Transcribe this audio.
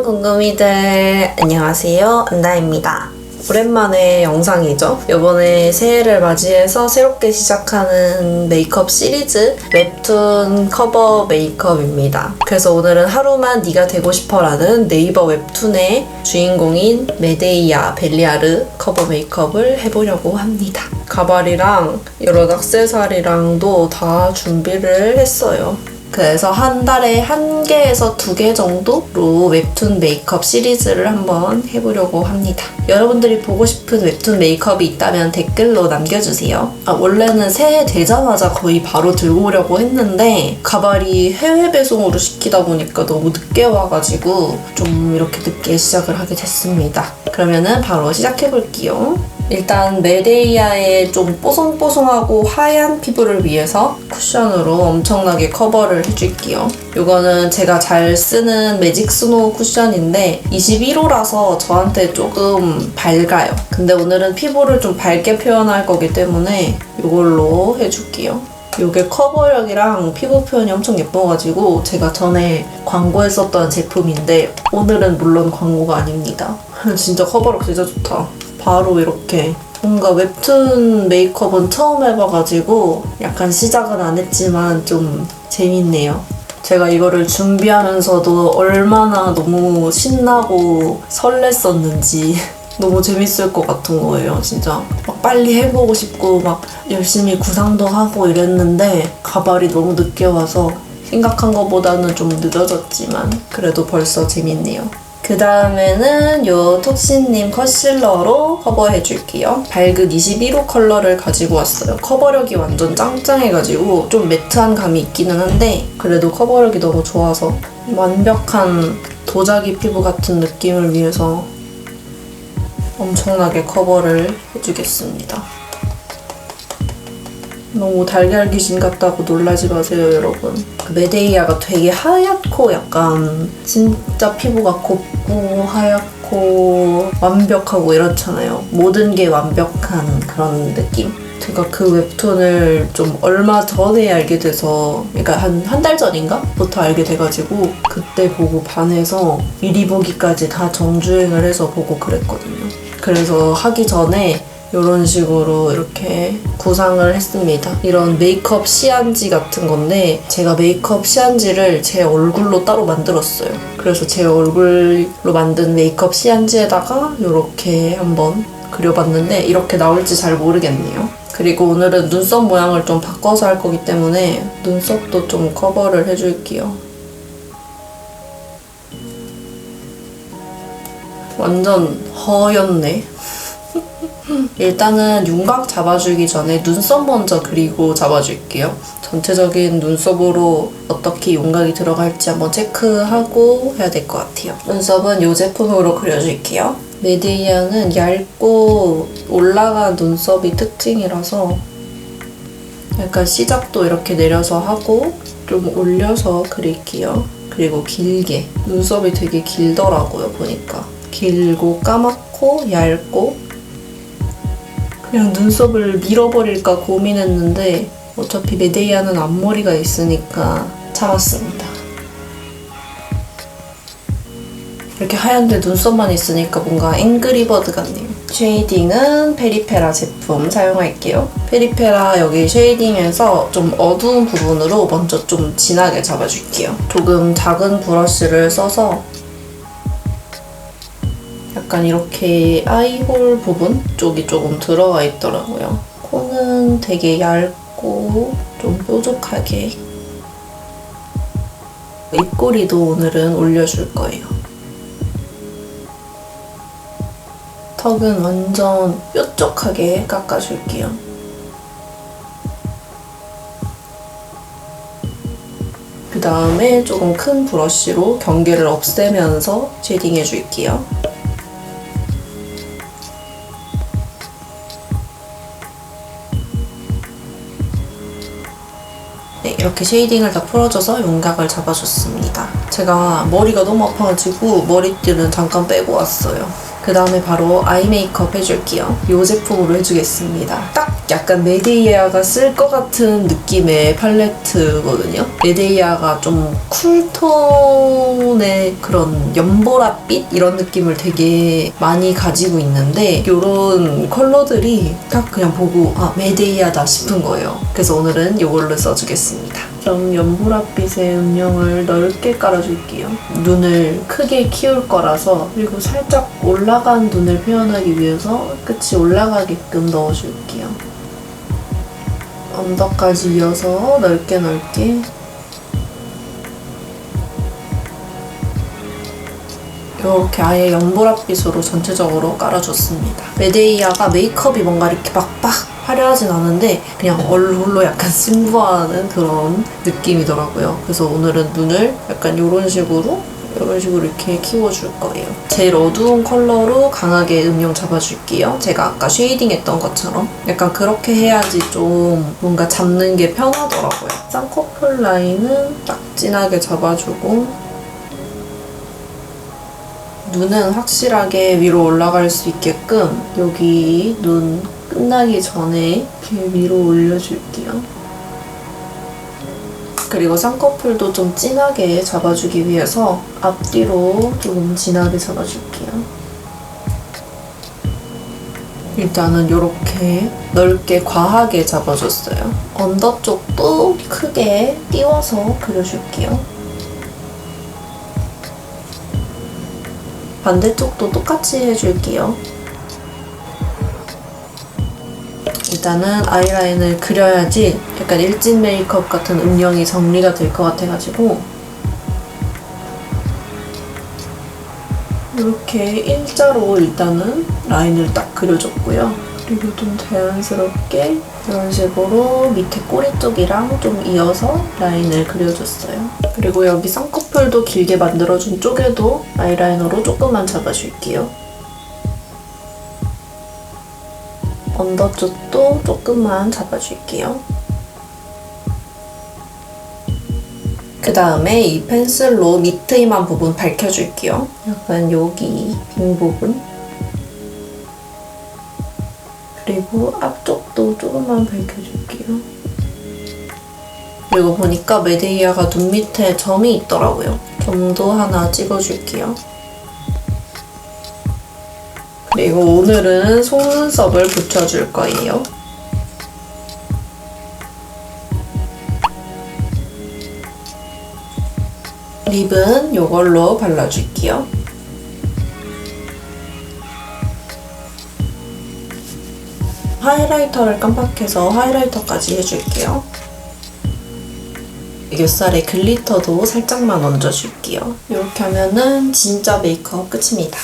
궁금이들 안녕하세요, 안다입니다. 오랜만에 영상이죠. 이번에 새해를 맞이해서 새롭게 시작하는 메이크업 시리즈 웹툰 커버 메이크업입니다. 그래서 오늘은 하루만 네가 되고 싶어라는 네이버 웹툰의 주인공인 메데이아 벨리아르 커버 메이크업을 해보려고 합니다. 가발이랑 이런 액세서리랑도 다 준비를 했어요. 그래서 한 달에 1개에서 2개 정도로 웹툰 메이크업 시리즈를 한번 해보려고 합니다. 여러분들이 보고 싶은 웹툰 메이크업이 있다면 댓글로 남겨주세요. 원래는 새해 되자마자 거의 바로 들고 오려고 했는데 가발이 해외 배송으로 시키다 보니까 너무 늦게 와가지고 좀 이렇게 늦게 시작을 하게 됐습니다. 그러면은 바로 시작해볼게요. 일단 메데이아의 좀 뽀송뽀송하고 하얀 피부를 위해서 쿠션으로 엄청나게 커버를 해줄게요. 이거는 제가 잘 쓰는 매직 스노우 쿠션인데 21호라서 저한테 조금 밝아요. 근데 오늘은 피부를 좀 밝게 표현할 거기 때문에 이걸로 해줄게요. 이게 커버력이랑 피부 표현이 엄청 예뻐가지고 제가 전에 광고했었던 제품인데 오늘은 물론 광고가 아닙니다. 진짜 커버력 진짜 좋다. 바로 이렇게 뭔가 웹툰 메이크업은 처음 해봐가지고 약간 시작은 안 했지만 좀 재밌네요. 제가 이거를 준비하면서도 얼마나 너무 신나고 설렜었는지 너무 재밌을 것 같은 거예요. 진짜 막 빨리 해보고 싶고 막 열심히 구상도 하고 이랬는데 가발이 너무 늦게 와서 생각한 것보다는 좀 늦어졌지만 그래도 벌써 재밌네요. 그 다음에는 요 톡시님 컨실러로 커버해줄게요. 밝은 21호 컬러를 가지고 왔어요. 커버력이 완전 짱짱해가지고 좀 매트한 감이 있기는 한데 그래도 커버력이 너무 좋아서 완벽한 도자기 피부 같은 느낌을 위해서 엄청나게 커버를 해주겠습니다. 너무 달걀 귀신 같다고 놀라지 마세요, 여러분. 그 메데이아가 되게 하얗고 약간 진짜 피부가 곱고 하얗고 완벽하고 이렇잖아요. 모든 게 완벽한 그런 느낌? 제가 그 웹툰을 좀 얼마 전에 알게 돼서 그러니까 한 달 전인가? 부터 알게 돼가지고 그때 보고 반해서 미리 보기까지 다 정주행을 해서 보고 그랬거든요. 그래서 하기 전에 이런 식으로 이렇게 구상을 했습니다. 이런 메이크업 시안지 같은 건데 제가 메이크업 시안지를 제 얼굴로 따로 만들었어요. 그래서 제 얼굴로 만든 메이크업 시안지에다가 이렇게 한번 그려봤는데 이렇게 나올지 잘 모르겠네요. 그리고 오늘은 눈썹 모양을 좀 바꿔서 할 거기 때문에 눈썹도 좀 커버를 해줄게요. 완전 허였네. 일단은 윤곽 잡아주기 전에 눈썹 먼저 그리고 잡아줄게요. 전체적인 눈썹으로 어떻게 윤곽이 들어갈지 한번 체크하고 해야 될 것 같아요. 눈썹은 이 제품으로 그려줄게요. 메데이아는 얇고 올라간 눈썹이 특징이라서 약간 시작도 이렇게 내려서 하고 좀 올려서 그릴게요. 그리고 길게. 눈썹이 되게 길더라고요, 보니까. 길고 까맣고 얇고 그냥 눈썹을 밀어버릴까 고민했는데 어차피 메데이아는 앞머리가 있으니까 참았습니다. 이렇게 하얀데 눈썹만 있으니까 뭔가 앵그리버드 같네요. 쉐이딩은 페리페라 제품 사용할게요. 페리페라 여기 쉐이딩에서 좀 어두운 부분으로 먼저 좀 진하게 잡아줄게요. 조금 작은 브러쉬를 써서 약간 이렇게 아이홀 부분 쪽이 조금 들어가 있더라고요. 코는 되게 얇고 좀 뾰족하게. 입꼬리도 오늘은 올려줄 거예요. 턱은 완전 뾰족하게 깎아줄게요. 그 다음에 조금 큰 브러쉬로 경계를 없애면서 쉐이딩해줄게요. 네, 이렇게 쉐이딩을 다 풀어줘서 윤곽을 잡아줬습니다. 제가 머리가 너무 아파가지고 머리띠는 잠깐 빼고 왔어요. 그 다음에 바로 아이 메이크업 해줄게요. 이 제품으로 해주겠습니다. 딱 약간 메데이아가 쓸 것 같은 느낌의 팔레트거든요. 메데이아가 좀 쿨톤의 그런 연보라빛 이런 느낌을 되게 많이 가지고 있는데 이런 컬러들이 딱 그냥 보고 아 메데이아다 싶은 거예요. 그래서 오늘은 이걸로 써주겠습니다. 좀 연보라빛의 음영을 넓게 깔아줄게요. 눈을 크게 키울 거라서 그리고 살짝 올라간 눈을 표현하기 위해서 끝이 올라가게끔 넣어줄게요. 언더까지 이어서 넓게 이렇게 아예 연보라빛으로 전체적으로 깔아줬습니다. 메데이아가 메이크업이 뭔가 이렇게 막 화려하진 않은데 그냥 얼굴로 약간 심부하는 그런 느낌이더라고요. 그래서 오늘은 눈을 약간 이런 식으로 이렇게 키워줄 거예요. 제일 어두운 컬러로 강하게 음영 잡아줄게요. 제가 아까 쉐이딩 했던 것처럼 약간 그렇게 해야지 좀 뭔가 잡는 게 편하더라고요. 쌍꺼풀 라인은 딱 진하게 잡아주고 눈은 확실하게 위로 올라갈 수 있게끔 여기 눈 끝나기 전에 이렇게 위로 올려줄게요. 그리고 쌍꺼풀도 좀 진하게 잡아주기 위해서 앞뒤로 조금 진하게 잡아줄게요. 일단은 이렇게 넓게 과하게 잡아줬어요. 언더 쪽도 크게 띄워서 그려줄게요. 반대쪽도 똑같이 해줄게요. 일단은 아이라인을 그려야지 약간 일진 메이크업 같은 음영이 정리가 될 것 같아가지고 이렇게 일자로 일단은 라인을 딱 그려줬고요. 그리고 좀 자연스럽게 이런 식으로 밑에 꼬리 쪽이랑 좀 이어서 라인을 그려줬어요. 그리고 여기 쌍꺼풀도 길게 만들어준 쪽에도 아이라이너로 조금만 잡아줄게요. 언더 쪽도 조금만 잡아줄게요. 그 다음에 이 펜슬로 밑에 이만 부분 밝혀줄게요. 약간 여기 빈 부분. 그리고 앞쪽도 조금만 밝혀줄게요. 그리고 보니까 메데이아가 눈 밑에 점이 있더라고요. 점도 하나 찍어줄게요. 그리고 오늘은 속눈썹을 붙여줄 거예요. 립은 이걸로 발라줄게요. 하이라이터를 깜빡해서 하이라이터까지 해줄게요. 윗살에 글리터도 살짝만 얹어줄게요. 이렇게 하면은 진짜 메이크업 끝입니다.